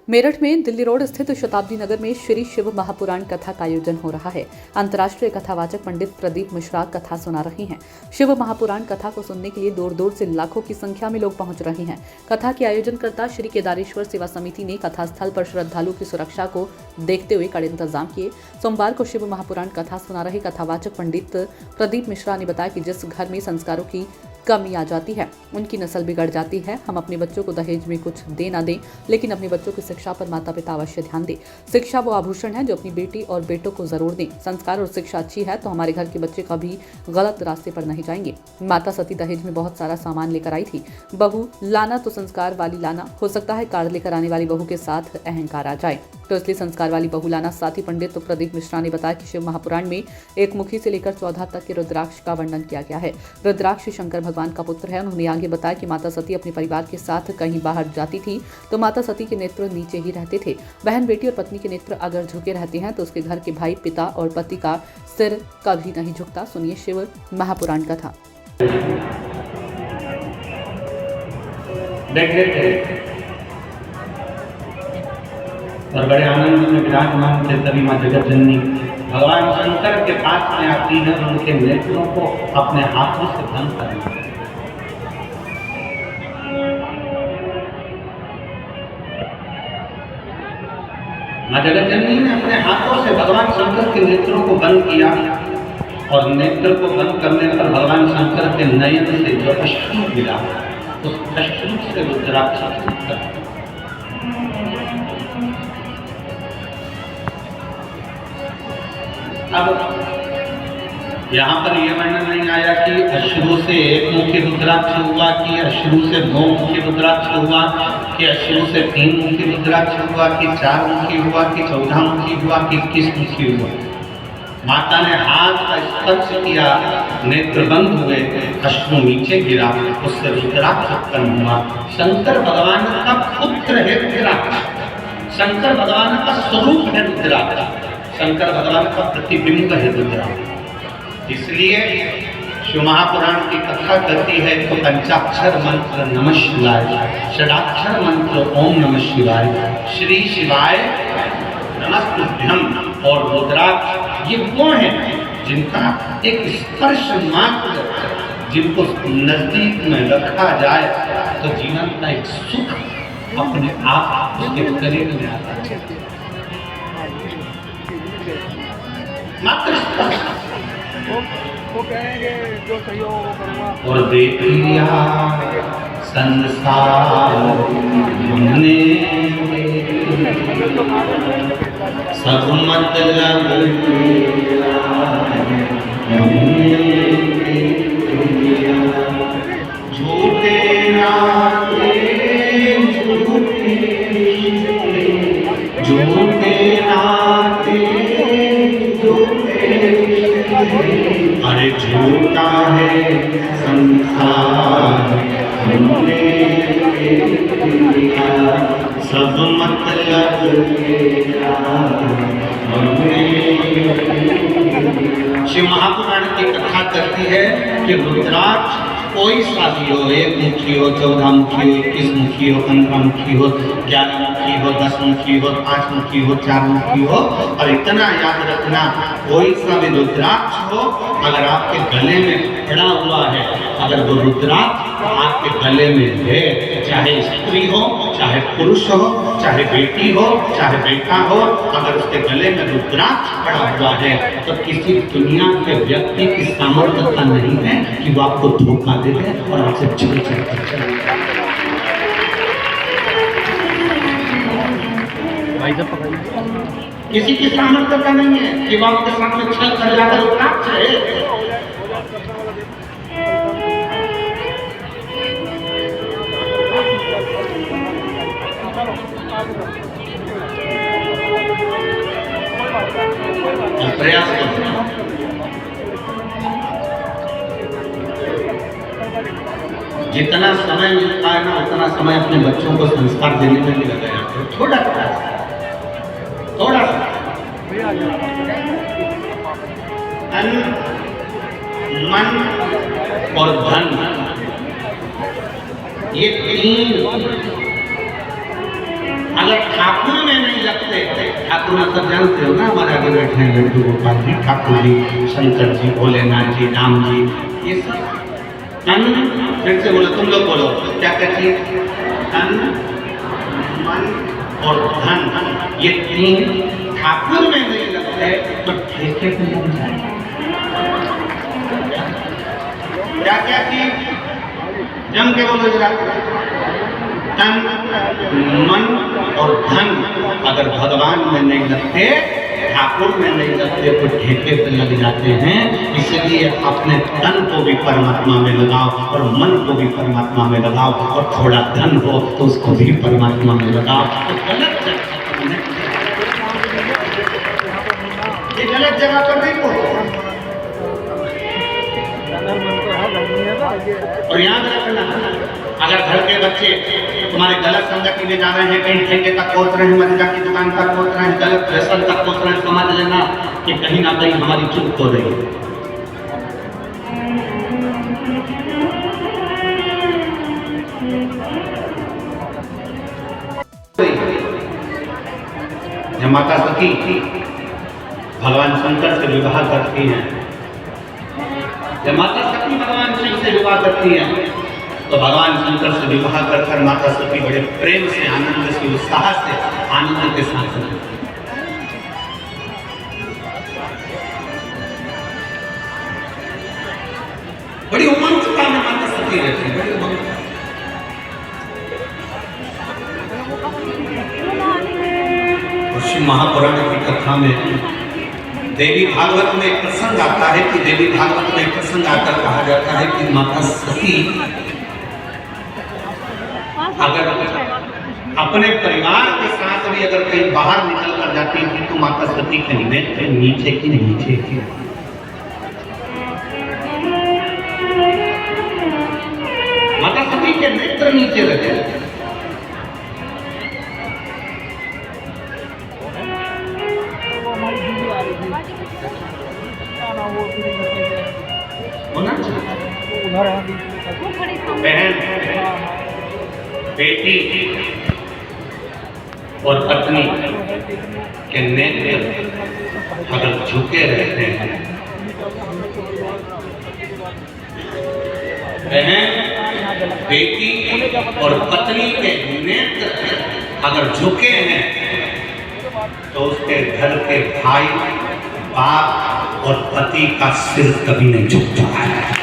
मेरठ में दिल्ली रोड स्थित शताब्दी नगर में श्री शिव महापुराण कथा का आयोजन हो रहा है। अंतर्राष्ट्रीय कथावाचक पंडित प्रदीप मिश्रा कथा सुना रहे हैं। शिव महापुराण कथा को सुनने के लिए दूर दूर से लाखों की संख्या में लोग पहुंच रहे हैं। कथा के आयोजनकर्ता श्री केदारेश्वर सेवा समिति ने कथा स्थल पर श्रद्धालुओं की सुरक्षा को देखते हुए कड़े इंतजाम किए। सोमवार को शिव महापुराण कथा सुना रहे कथावाचक पंडित प्रदीप मिश्रा ने बताया कि जिस घर में संस्कारों की कमी आ जाती है उनकी नस्ल बिगड़ जाती है। हम अपने बच्चों को दहेज में कुछ दे ना दें, लेकिन अपने बच्चों की शिक्षा पर माता पिता अवश्य ध्यान दें। शिक्षा वो आभूषण है जो अपनी बेटी और बेटों को जरूर दें। संस्कार और शिक्षा अच्छी है तो हमारे घर के बच्चे कभी गलत रास्ते पर नहीं जाएंगे। माता सती दहेज में बहुत सारा सामान लेकर आई थी। बहू लाना तो संस्कार वाली लाना, हो सकता है कार्ड लेकर आने वाली बहू के साथ अहंकार आ जाए, तो इसलिए संस्कार वाली बहू लाना। साथ ही पंडित प्रदीप मिश्रा ने बताया कि शिव महापुराण में एक मुखी से लेकर 14 तक के रुद्राक्ष का वर्णन किया गया है। रुद्राक्ष शंकर भगवान का पुत्र है। उन्होंने आगे बताया कि माता सती अपने परिवार के साथ कहीं बाहर जाती थी तो माता सती के नेत्र नीचे ही रहते थे। बहन, बेटी और पत्नी के नेत्र अगर झुके रहते हैं तो उसके घर के भाई, पिता और पति का सिर कभी नहीं झुकता। सुनिए शिव महापुराण कथा। और बड़े आनंद में विराजमान थे तभी माँ जगत जननी भगवान शंकर के पास में आती है, उनके नेत्रों को अपने हाथों से बंद करती है। माँ जगत जननी ने अपने हाथों से भगवान शंकर के नेत्रों को बंद किया और नेत्र को बंद करने पर भगवान शंकर के नयन से जो अश्रु गिरा उस अश्रु से रुद्राक्ष। अब यहाँ पर यह वर्णन नहीं आया कि अश्रु से एक मुखी रुद्राक्ष हुआ, कि अश्रु से 2 मुखी रुद्राक्ष हुआ, कि अश्रु से 3 मुखी रुद्राक्ष हुआ, कि 4 मुखी हुआ, कि 14 मुखी हुआ, कि 21 मुखी हुआ। माता ने हाथ का स्पर्श किया, नेत्र बंद हुए, अश्रु नीचे गिरा, उससे रुद्राक्ष उत्पन्न हुआ। शंकर भगवान का पुत्र है रुद्राक्ष, शंकर भगवान का स्वरूप है रुद्राक्ष, शंकर भगवान का प्रतिबिंब है रुद्राक्ष। इसलिए शिव महापुराण की कथा करती है तो पंचाक्षर मंत्र नमः शिवाय, षडाक्षर मंत्र ओम नमः शिवाय, श्री शिवाय नमस्तुभ्यम और रुद्राक्ष, ये वो हैं जिनका एक स्पर्श मात्र, जिनको नजदीक में रखा जाए तो जीवन का एक सुख अपने आप उसके करीब में आता है। मात्र वो कहेंगे जो सही हो वो करूँगा। और देखिया संसार हमने सब मतलब झूठे नाते झूठे नाते अरे झूठा है संसार हमने सब मतलब शिव महापुराण की कथा करती है कि रुद्राक्ष कोई सा भी हो, 1 मुखी हो, 14 मुखी हो, 21 मुखी हो, 15 मुखी हो, 11 मुखी हो, 10 मुखी हो, 5 मुखी हो, 4 मुखी हो, और इतना याद रखना कोई सा भी रुद्राक्ष हो अगर आपके गले में पड़ा हुआ है, अगर वो रुद्राक्ष आपके गले में है, चाहे स्त्री हो, चाहे पुरुष हो, चाहे बेटी हो, चाहे बेटा हो, अगर उसके गले में रुद्राक्ष पड़ा हुआ है तो किसी दुनिया के व्यक्ति की सामर्थ्यता नहीं है कि वो आपको धोखा दे दे और आपसे छल कर चले। किसी की सामर्थ्यता नहीं है कि वो आपके सामने छल कर जाकर रुद्राक्ष है। प्रयास जितना समय मिलता है ना उतना समय अपने बच्चों को संस्कार देने में भी लगाया, थोड़ा थोड़ा तन मन और धन, ये 3 अगर ठाकुर में नहीं लगते, ठाकुर मतलब जानते हो ना, हमारे आगे बैठे हैं लड्डू गोपाल जी, ठाकुर जी, शंकर जी, भोलेनाथ जी, राम जी, ये सब तन, फिर से बोलो, तुम लोग बोलो क्या कहती है, तन मन और धन, ये तीन ठाकुर में नहीं लगते तो ठेके पे लग जाए। क्या क्या की जम के बोलो जरा, तन मन और धन अगर भगवान में नहीं लगते, ठाकुर में नहीं लगते तो ठेके पे लग जाते हैं। इसलिए अपने तन को भी परमात्मा में लगाओ और मन को भी परमात्मा में लगाओ, और थोड़ा धन हो तो उसको भी परमात्मा में लगाओ। तो गलत ये गलत जगह पर नहीं पहुंचो। और याद रखना, अगर घर के बच्चे तुम्हारे गलत संगति में जा रहे हैं, कहीं ठेके तक पहुंच रहे हैं, मदिरा की दुकान तक पहुंच रहे हैं, गलत व्यसन तक पहुंच रहे हैं, समझ लेना कि कहीं ना कहीं हमारी चूक हो रही है। जब माता सती भगवान शंकर से विवाह करती हैं, जब माता सती भगवान शिव से विवाह करती हैं, तो भगवान शंकर से विवाह कर माता सती बड़े प्रेम से, आनंद से, उत्साह से, आनंद के साथ बड़ी उमंगता में माता सती रहती है, बड़ी उमंगता। और श्री महापुराण की कथा में देवी भागवत में एक प्रसंग आता है कि देवी भागवत में एक प्रसंग आकर कहा जाता है कि माता सती अगर अपने परिवार के साथ भी अगर कहीं बाहर निकल कर जाती थी तो माता सती के नेत्र नीचे की नीचे की, माता सती के नेत्र नीचे रखे। बहन, बेटी और पत्नी के नेत्र अगर झुके रहते हैं, बहन, बेटी और पत्नी के नेत्र अगर झुके हैं तो उसके घर के भाई, बाप और पति का सिर कभी नहीं झुक चुका है।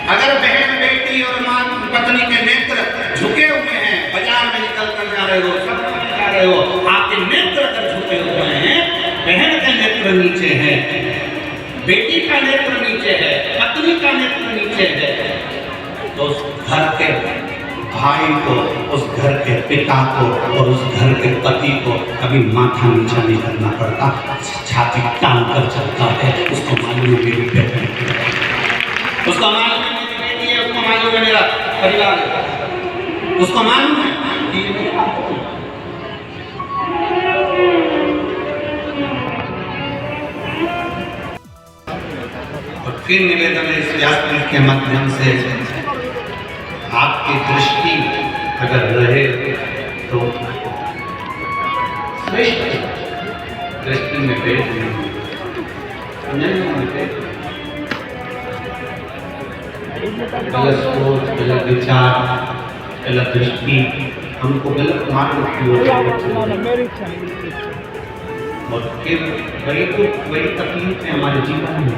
अगर बहन, बेटी और मां, पत्नी के नेत्र झुके हुए हैं, बाजार में निकल कर जा रहे हो, सब जा रहे हो, आपके नेत्र अगर झुके हुए हैं, बहन का नेत्र नीचे है, बेटी का नेत्र नीचे है, पत्नी का नेत्र नीचे है, तो उस घर के भाई को, उस घर के पिता को और उस घर के पति को कभी माथा नीचा नहीं करना पड़ता, छाती तान कर चलता है। उसको मालूम है मेरी बेटी, उसको मालूम है मेरी बेटी है, उसको मालूम है मेरा परिवार है, उसको मालूम है कि और फिर निवेदन है इस व्यासपीठ के माध्यम से, आपकी दृष्टि अगर रहे तो श्रेष्ठ दृष्टि में भेद नहीं होते। गलत सोच, गलत विचार, गलत दृष्टि हमको गलत मार्ग की ओर और फिर वही दुख, वही तकलीफ है हमारे जीवन में।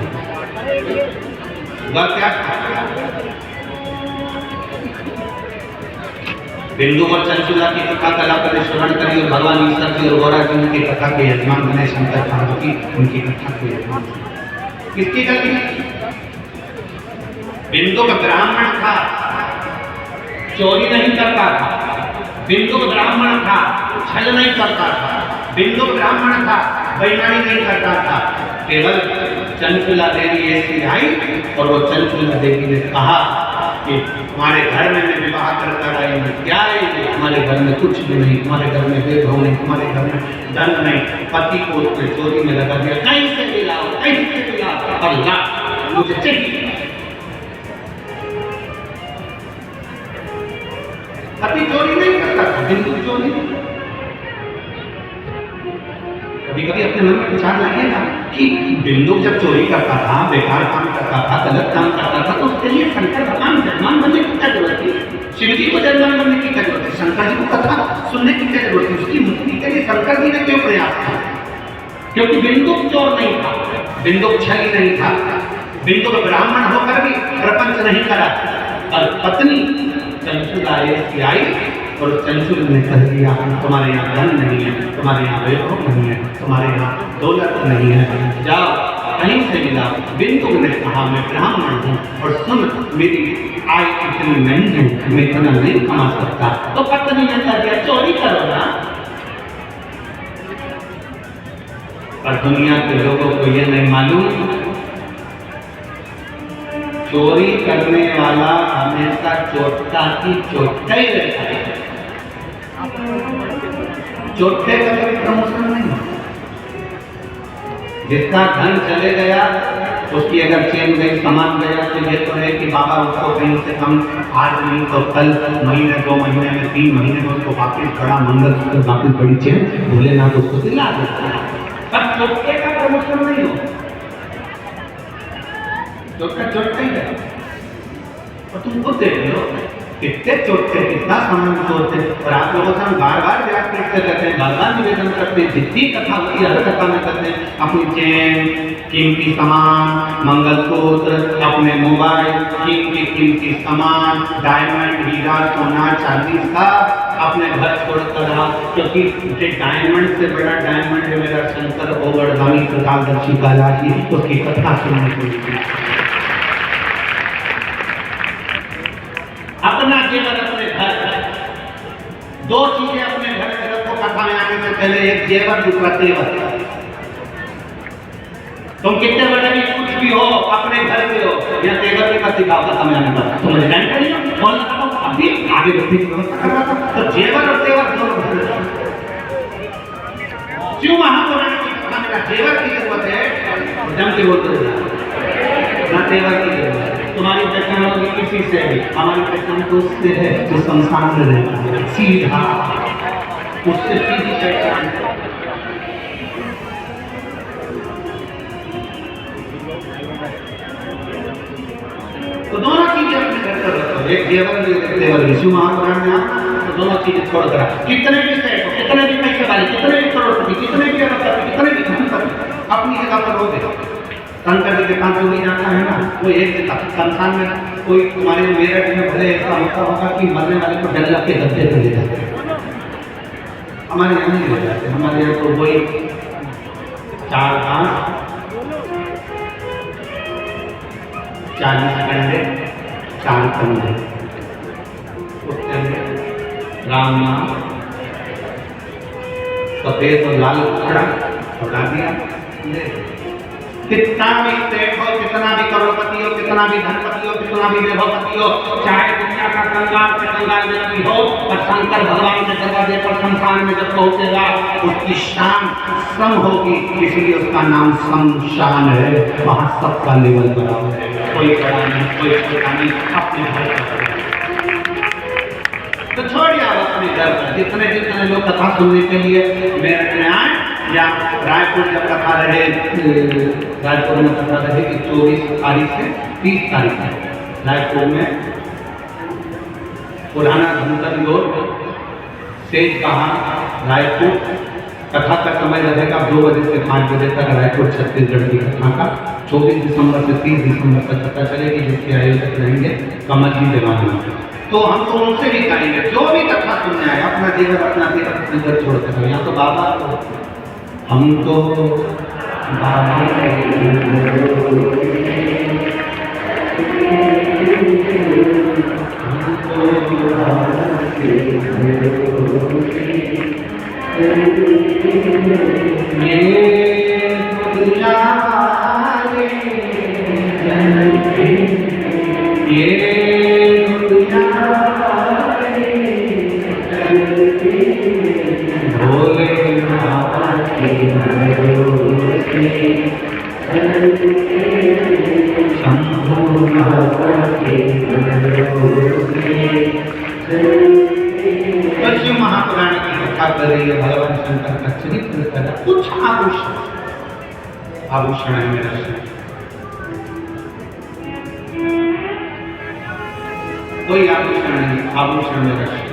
वह क्या बिंदु और चंचुला की कथा कला कर श्रवण करी और भगवान ईश्वर की और गौरा जी की कथा के यजमान बने शंकर पार्वती, उनकी कथा के यजमान। किसकी गलती? बिंदु का ब्राह्मण था, चोरी नहीं करता था, बिंदु ब्राह्मण था, छल नहीं करता था, बिंदु ब्राह्मण था, बेईमानी नहीं करता था। केवल चंचुला देवी ऐसी आई और वो चंचुला देवी ने कहा कि हमारे घर में मैं विवाह करता रही हूँ, क्या है हमारे घर में कुछ भी नहीं, हमारे घर में वैभव नहीं, हमारे घर में धन नहीं, पति को उसने चोरी में लगा दिया, कहीं से भी लाओ, कहीं से भी लाओ, और ला मुझे चाहिए। पति चोरी नहीं करता था, बिंदु चोरी। कभी कभी अपने मन में विचार लाइएगा कि बिंदु जब चोरी करता था, बेकार काम करता था, गलत काम करता था, तो उसके लिए शंकर भगवान जजमान बनने की क्या जरूरत थी? शिव जी को जजमान बनने की क्या जरूरत है? शंकर जी को कथा सुनने की क्या जरूरत है? उसकी मुक्ति के लिए शंकर जी ने क्यों प्रयास किया? क्योंकि बिंदु चोर नहीं था, बिंदु छली नहीं था, बिंदु ब्राह्मण होकर भी प्रपंच नहीं करा। और पत्नी चंचुल आई और चंचुल ने कह दिया तुम्हारे यहाँ धन नहीं है, तुम्हारे यहाँ वैभव नहीं है, तुम्हारे यहाँ दौलत नहीं है, जाओ कहीं से मिला। बिंदु ने कहा मैं ब्राह्मण हूँ और सुन मेरी आय इतनी नहीं है, मैं इतना नहीं कमा सकता। तो पत्नी ने कह दिया चोरी करो ना। और दुनिया के लोगों को यह नहीं मालूम, चोरी करने वाला हमेशा चोटा की चोटा ही रहता है। चोटे का कोई प्रमोशन नहीं। जिसका धन चले गया, उसकी अगर चेन गई, सामान गया, तो ये तो है कि बाबा उसको कहीं से कम आज नहीं तो कल, महीने 2 महीने में 3 महीने में उसको वापिस बड़ा मंगल, वापिस बड़ी चेन भोलेनाथ उसको दिला देता है। पर चोटे का प्रमोशन नहीं हो, चोटा चोटा ही है। और तुम खुद देख लो कितने चोटे, कितना सामान चोरते। और आप लोगों से हम बार बार व्याख्यान करते हैं, बार बार निवेदन करते हैं, जितनी कथा होती है हर कथा में करते हैं, अपनी चेन, कीमती सामान, मंगलसूत्र, अपने मोबाइल, कीमती सामान, डायमंड, हीरा, सोना, चांदी का अपने घर छोड़कर आओ। क्योंकि डायमंड से बड़ा डायमंड है मेरा शंकर ओगड़गामी प्रकाशदर्शी कालाजी, उसकी कथा सुनने को मिली। अपना जेवर अपने घर, 2 चीजें अपने घर में रखो कथा में आने से पहले, एक जेवर, दूसरा तेवर। तुम कितने बड़े भी कुछ भी हो, अपने घर के हो, या तेवर की कथी का कथा में आने पर तुम जानते नहीं हो, बोल रहा हूं अभी आगे बढ़ने की व्यवस्था कर रहा था। तो जेवर और तेवर दोनों घर में। क्यों महापुराण की कथा में जेवर की जरूरत है? जम के बोलते ना तेवर की जरूरत है। तुम्हारी टेक्नोलॉजी किसी से है, हमारी टेक्नोलॉजी उससे है जो संसार में रहता है, सीधा उससे सीधी पहचान। तो दोनों चीजें अपने घर पर रखो, एक जेवर भी एक तेवर भी। शिव महापुराण में आप तो दोनों चीजें छोड़कर कितने भी सेठ हो, कितने भी पैसे वाले, कितने भी करोड़पति, कितने भी अरबपति, कितने भी धनपति, अपनी जगह पर हो। शंकर जी के पास जो भी जाता है ना, वो एक जगह संसार में कोई तुम्हारे मेरठ में भले ऐसा होता होगा कि मरने वाले को डर लग के गद्दे पर ले जाते हैं, हमारे यहाँ नहीं ले जाते। हमारे यहाँ तो वही 4 घास, 40 कंडे, 4 कंडे, राम नाम, सफेद और लाल कपड़ा उड़ा दिया। कितना भी सेठ हो, कितना भी करोड़पति हो, कितना भी धनपति हो, कितना भी वैभवपति हो, चाहे दुनिया का कंगाल से कंगाल व्यक्ति हो, और शंकर भगवान के दरवाजे पर शमशान में जब पहुंचेगा उसकी शान सम होगी, इसलिए उसका नाम शमशान है। वहां सबका लेवल बराबर है, कोई बड़ा नहीं, कोई छोटा नहीं, अपने घर पर। तो छोड़िए अपने घर पर। जितने लोग कथा सुनने के लिए मेरठ में आए, या रायपुर जब कथा रहे, रायपुर में कथा रहे कि 24 तारीख से 30 तारीख तक रायपुर में पुराना धनकर रोड, सेज कहाँ, रायपुर। कथा का समय रहेगा 2 बजे से 5 बजे तक रायपुर छत्तीसगढ़ की कथा का। 24 दिसंबर से 30 दिसंबर तक कथा चलेगी, जिसके आयोजक रहेंगे कमल जी देवानी। तो हम तो उनसे भी कहेंगे जो भी कथा सुनने आए, अपना जेवर अपना जेवर अपने घर छोड़ते हैं। यहाँ तो बाबा, हम तो बाबा शंभो तो शिव महापुराण की कथा कर रही है, भगवान शंकर का चरित्र कर रहा है। कुछ आभूषण है मेरा शिव, कोई आभूषण नहीं, आभूषण मेरा शिव,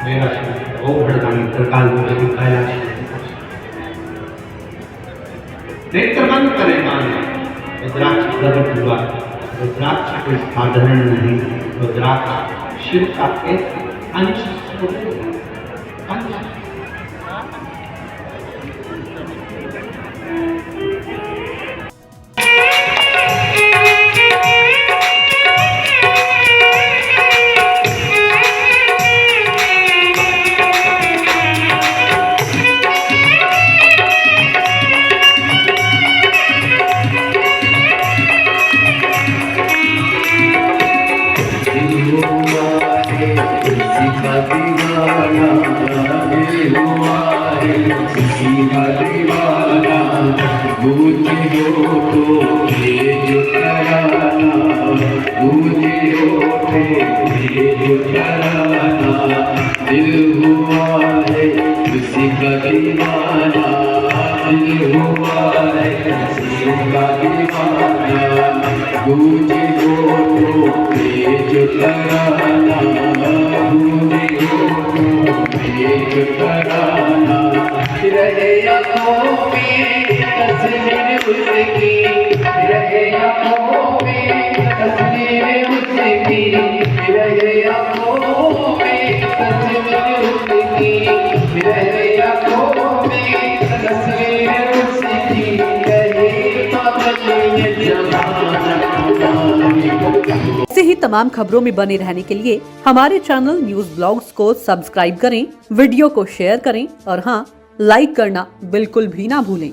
मेरा शिव। ओ भड़कानी प्रकाल में कैलाश नेत्र बंद करें माने, रुद्राक्ष प्रकट हुआ। रुद्राक्ष कोई साधारण नहीं, रुद्राक्ष शिव का एक अंश स्वरूप है, अंश। ऐसे ही तमाम खबरों में बने रहने के लिए हमारे चैनल न्यूज ब्लॉग्स को सब्सक्राइब करें, वीडियो को शेयर करें और हाँ, लाइक करना बिल्कुल भी ना भूलें।